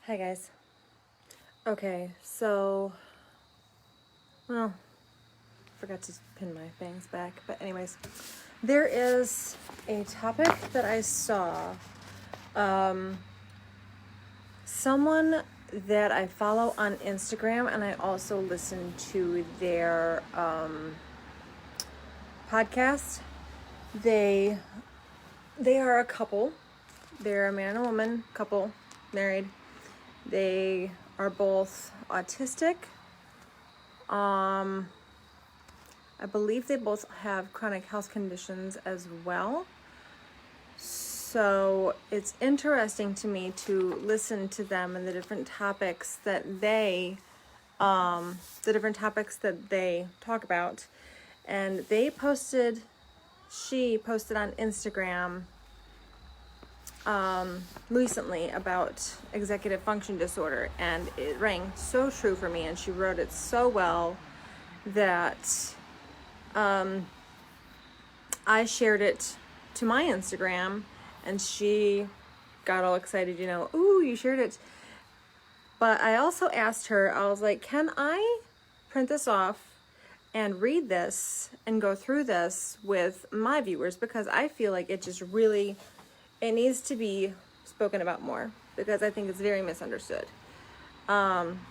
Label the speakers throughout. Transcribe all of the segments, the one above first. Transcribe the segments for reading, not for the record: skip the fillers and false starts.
Speaker 1: Hi guys. Okay, so, well, forgot to pin my bangs back, but anyways, there is a topic that I saw. Someone that I follow on Instagram, and I also listen to their podcast. They are a couple. They're a man and woman couple, married. They are both autistic. I believe they both have chronic health conditions as well. So it's interesting to me to listen to them and the different topics that they talk about. And she posted on Instagram recently about executive function disorder, and it rang so true for me, and she wrote it so well that I shared it to my Instagram, and she got all excited, ooh, you shared it. But I also asked her, I was like, can I print this off and read this and go through this with my viewers? Because I feel like it just really, it needs to be spoken about more, because I think it's very misunderstood.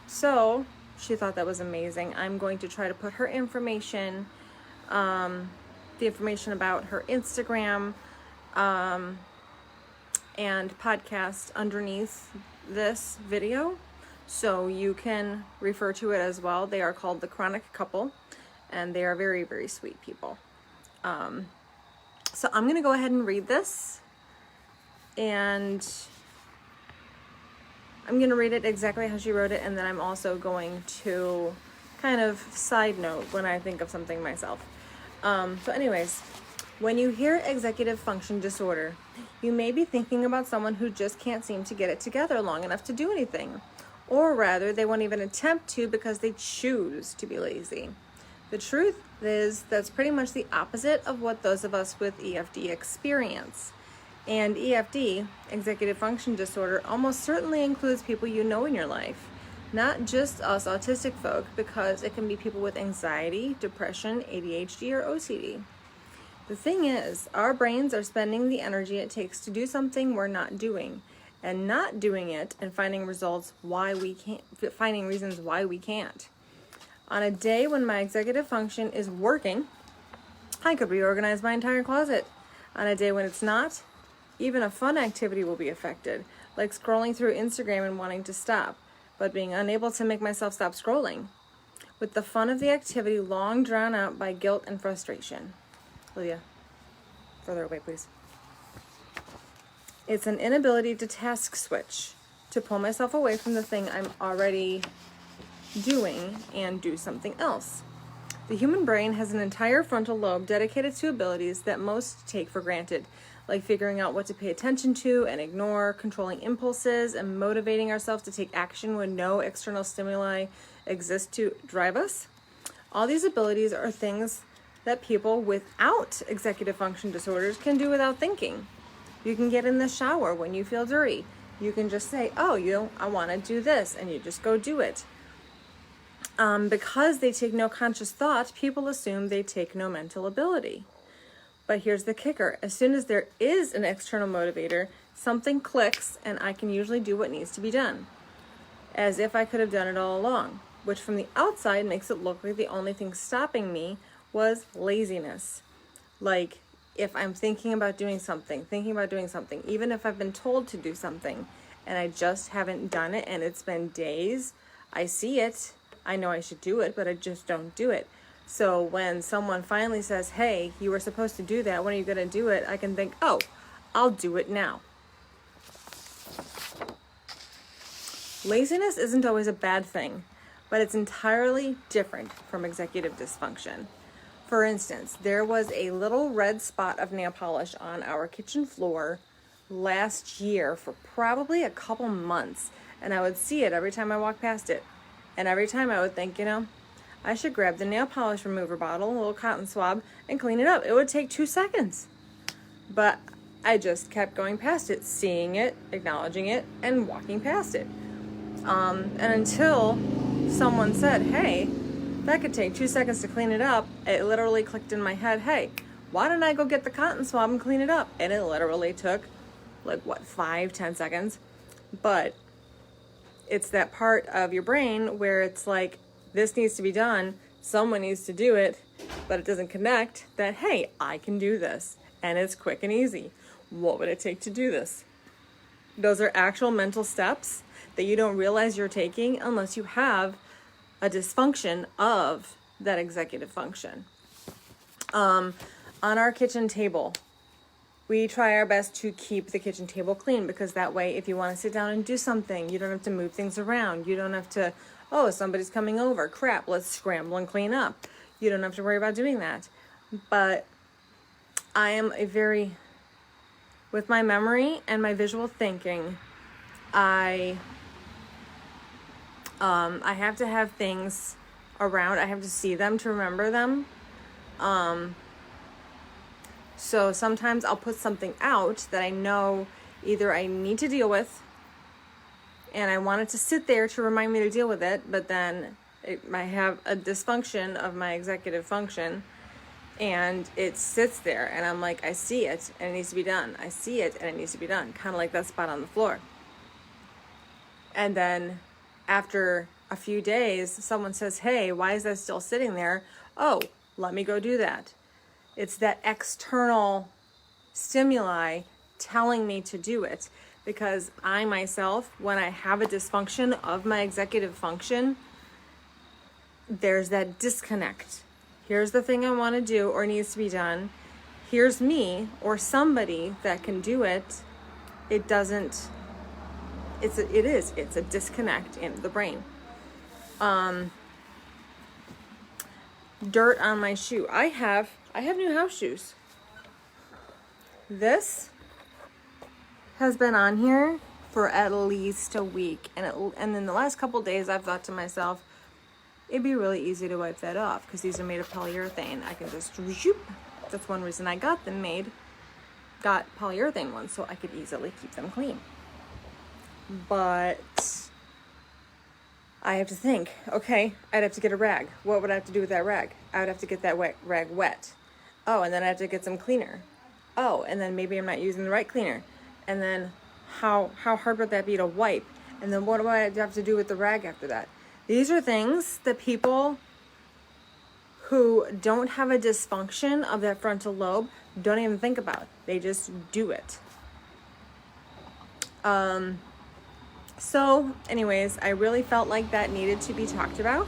Speaker 1: So she thought that was amazing. I'm going to try to put her information, the information about her Instagram, and podcast underneath this video, so you can refer to it as well. They are called The Chronic Couple, and they are very, very sweet people. So I'm going to go ahead and read this, and I'm going to read it exactly how she wrote it, and then I'm also going to kind of side note when I think of something myself. So anyways, when you hear executive function disorder, you may be thinking about someone who just can't seem to get it together long enough to do anything. Or rather, they won't even attempt to because they choose to be lazy. The truth is, that's pretty much the opposite of what those of us with EFD experience. And EFD, executive function disorder, almost certainly includes people you know in your life. Not just us autistic folk, because it can be people with anxiety, depression, ADHD, or OCD. The thing is, our brains are spending the energy it takes to do something we're not doing, and not doing it and finding reasons why we can't. On a day when my executive function is working, I could reorganize my entire closet. On a day when it's not, even a fun activity will be affected, like scrolling through Instagram and wanting to stop, but being unable to make myself stop scrolling, with the fun of the activity long drawn out by guilt and frustration. Leah, further away, please. It's an inability to task switch, to pull myself away from the thing I'm already doing and do something else. The human brain has an entire frontal lobe dedicated to abilities that most take for granted, like figuring out what to pay attention to and ignore, controlling impulses, and motivating ourselves to take action when no external stimuli exist to drive us. All these abilities are things that people without executive function disorders can do without thinking. You can get in the shower when you feel dirty. You can just say, I want to do this, and you just go do it. Because they take no conscious thought, people assume they take no mental ability. But here's the kicker. As soon as there is an external motivator, something clicks, and I can usually do what needs to be done, as if I could have done it all along, which from the outside makes it look like the only thing stopping me was laziness. Like, if I'm thinking about doing something, even if I've been told to do something, and I just haven't done it, and it's been days, I see it, I know I should do it, but I just don't do it. So when someone finally says, hey, you were supposed to do that, when are you going to do it? I can think, I'll do it now. Laziness isn't always a bad thing, but it's entirely different from executive dysfunction. For instance, there was a little red spot of nail polish on our kitchen floor last year for probably a couple months, and I would see it every time I walked past it. And every time I would think, I should grab the nail polish remover bottle, a little cotton swab, and clean it up. It would take 2 seconds. But I just kept going past it, seeing it, acknowledging it, and walking past it. And until someone said, hey, that could take 2 seconds to clean it up, it literally clicked in my head, hey, why don't I go get the cotton swab and clean it up? And it literally took, like, what, 5-10 seconds? But it's that part of your brain where it's like, this needs to be done, someone needs to do it, but it doesn't connect that, hey, I can do this, and it's quick and easy. What would it take to do this? Those are actual mental steps that you don't realize you're taking unless you have a dysfunction of that executive function. On our kitchen table, we try our best to keep the kitchen table clean, because that way, if you want to sit down and do something, you don't have to move things around. You don't have to, oh, somebody's coming over. Crap, let's scramble and clean up. You don't have to worry about doing that. But I am with my memory and my visual thinking, I have to have things around. I have to see them to remember them. So sometimes I'll put something out that I know either I need to deal with and I want it to sit there to remind me to deal with it, but then it might have a dysfunction of my executive function and it sits there and I'm like, I see it and it needs to be done. I see it and it needs to be done. Kind of like that spot on the floor. And then after a few days, someone says, hey, why is that still sitting there? Oh, let me go do that. It's that external stimuli telling me to do it, because I myself, when I have a dysfunction of my executive function, there's that disconnect. Here's the thing I want to do or needs to be done. Here's me or somebody that can do it. It's a disconnect in the brain. Dirt on my shoe. I have new house shoes. This has been on here for at least a week, and in the last couple days I've thought to myself, it'd be really easy to wipe that off because these are made of polyurethane. I can just whoop. That's one reason I got polyurethane ones, so I could easily keep them clean. But I have to think, okay, I'd have to get a rag. What would I have to do with that rag? I would have to get that rag wet. Oh, and then I have to get some cleaner. Oh, and then maybe I'm not using the right cleaner. And then how hard would that be to wipe? And then what do I have to do with the rag after that? These are things that people who don't have a dysfunction of that frontal lobe don't even think about. They just do it. So anyways, I really felt like that needed to be talked about.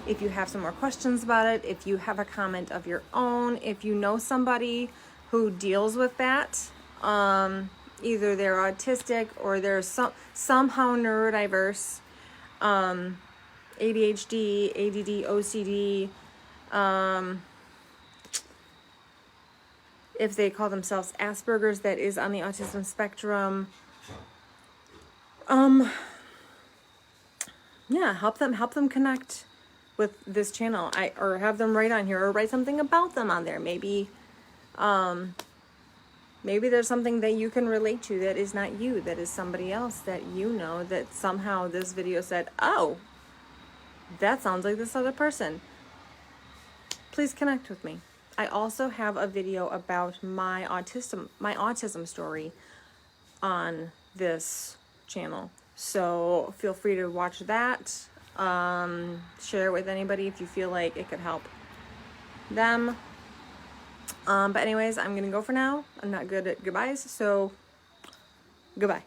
Speaker 1: If you have some more questions about it, if you have a comment of your own, if you know somebody who deals with that, either they're autistic or they're somehow neurodiverse, ADHD, ADD, OCD, if they call themselves Asperger's, that is on the autism spectrum. Yeah, help them connect with this channel. Or have them write on here, or write something about them on there. Maybe there's something that you can relate to that is not you, that is somebody else that you know, that somehow this video said, oh, that sounds like this other person. Please connect with me. I also have a video about my autism story on this channel. So feel free to watch that. Share it with anybody if you feel like it could help them. But anyways, I'm gonna go for now. I'm not good at goodbyes, so goodbye.